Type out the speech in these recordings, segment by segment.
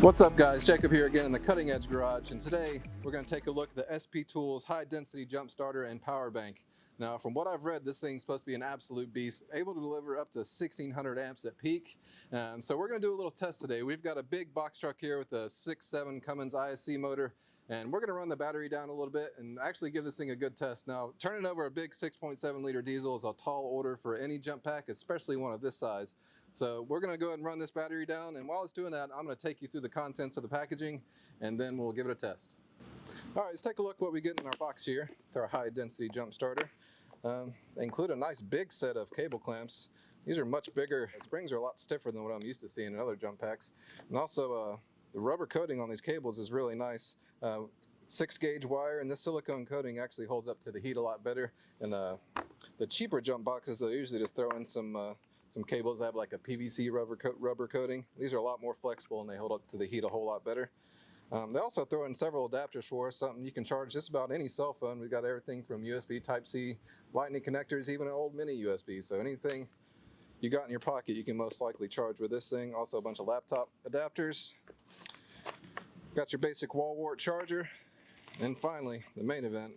What's up guys, Jacob here again in the Cutting Edge Garage, and today we're going to take a look at the SP Tools High Density Jump Starter and Power Bank. Now from what I've read, this thing's supposed to be an absolute beast, able to deliver up to 1600 amps at peak. So we're going to do a little test today. We've got a big box truck here with a 6.7 Cummins ISC motor, and we're going to run the battery down a little bit and actually give this thing a good test. Now turning over a big 6.7 liter diesel is a tall order for any jump pack, especially one of this size. So we're going to go ahead and run this battery down, and while it's doing that, I'm going to take you through the contents of the packaging and then we'll give it a test. All right, let's take a look what we get in our box here with our high density jump starter. They include a nice big set of cable clamps. These are much bigger. The springs are a lot stiffer than what I'm used to seeing in other jump packs. And also the rubber coating on these cables is really nice. 6-gauge wire, and this silicone coating actually holds up to the heat a lot better. And the cheaper jump boxes, they'll usually just throw in some cables that have like a PVC rubber coating. These are a lot more flexible and they hold up to the heat a whole lot better. They also throw in several adapters for us, something you can charge just about any cell phone. We've got everything from USB Type-C, lightning connectors, even an old mini USB. So anything you got in your pocket you can most likely charge with this thing. Also a bunch of laptop adapters. Got your basic wall wart charger. And finally, the main event.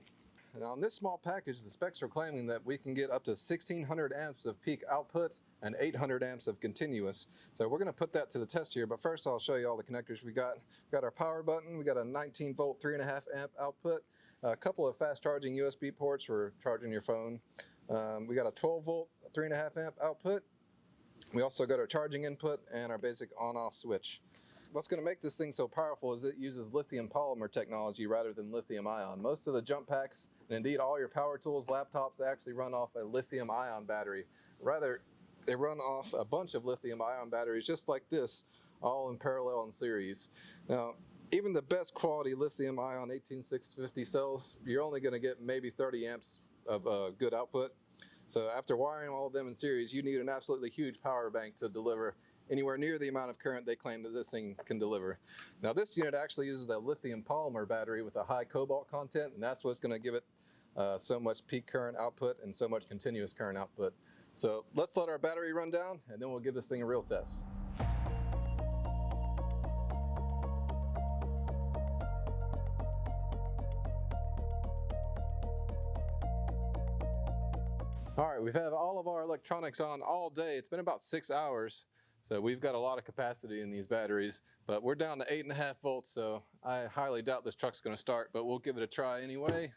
And on this small package, the specs are claiming that we can get up to 1600 amps of peak output and 800 amps of continuous. So we're going to put that to the test here, but first I'll show you all the connectors we got. We've got our power button, we got a 19 volt 3.5 amp output, a couple of fast charging USB ports for charging your phone. We got a 12 volt 3.5 amp output. We also got our charging input and our basic on-off switch. What's going to make this thing so powerful is it uses lithium polymer technology rather than lithium ion. Most of the jump packs, and indeed all your power tools, laptops, they actually run off a lithium ion battery. Rather, they run off a bunch of lithium ion batteries just like this, all in parallel in series. Now, even the best quality lithium ion 18650 cells, you're only going to get maybe 30 amps of good output. So after wiring all of them in series, you need an absolutely huge power bank to deliver anywhere near the amount of current they claim that this thing can deliver. Now this unit actually uses a lithium polymer battery with a high cobalt content, and that's what's going to give it so much peak current output and so much continuous current output. So let's let our battery run down and then we'll give this thing a real test. All right, we've had all of our electronics on all day. It's been about 6 hours. So we've got a lot of capacity in these batteries, but we're down to 8.5 volts, so I highly doubt this truck's going to start, but we'll give it a try anyway,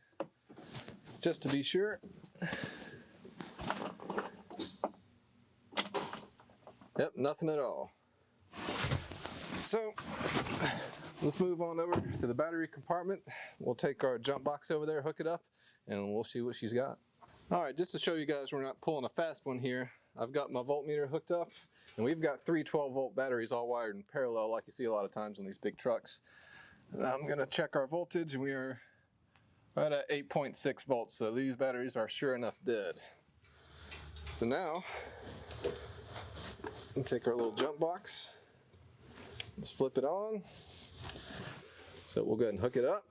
just to be sure. Yep, nothing at all. So let's move on over to the battery compartment. We'll take our jump box over there, hook it up, and we'll see what she's got. All right, just to show you guys we're not pulling a fast one here, I've got my voltmeter hooked up, and we've got 3 12-volt batteries all wired in parallel like you see a lot of times on these big trucks. And I'm going to check our voltage, and we are right at 8.6 volts, so these batteries are sure enough dead. So now, we'll take our little jump box, just flip it on. So we'll go ahead and hook it up.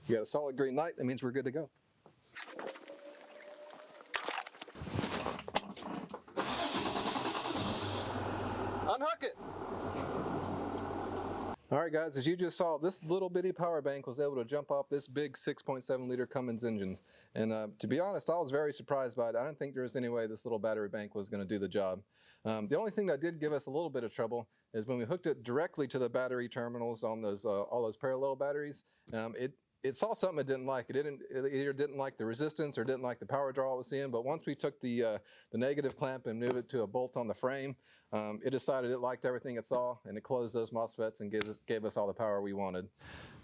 You got a solid green light, that means we're good to go. Unhook it! All right guys, as you just saw, this little bitty power bank was able to jump off this big 6.7 liter Cummins engines. And to be honest, I was very surprised by it. I didn't think there was any way this little battery bank was going to do the job. The only thing that did give us a little bit of trouble is when we hooked it directly to the battery terminals on those all those parallel batteries, it saw something it didn't like. It either didn't like the resistance or didn't like the power draw it was seeing, but once we took the negative clamp and moved it to a bolt on the frame, it decided it liked everything it saw, and it closed those MOSFETs and gave us all the power we wanted.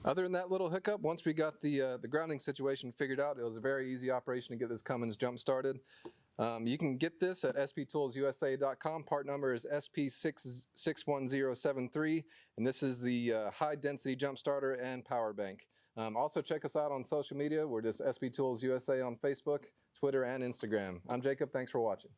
Other than that little hiccup, once we got the grounding situation figured out, it was a very easy operation to get this Cummins jump started. You can get this at sptoolsusa.com. Part number is SP61073, and this is the high density jump starter and power bank. Also check us out on social media. We're just SP Tools USA on Facebook, Twitter, and Instagram. I'm Jacob. Thanks for watching.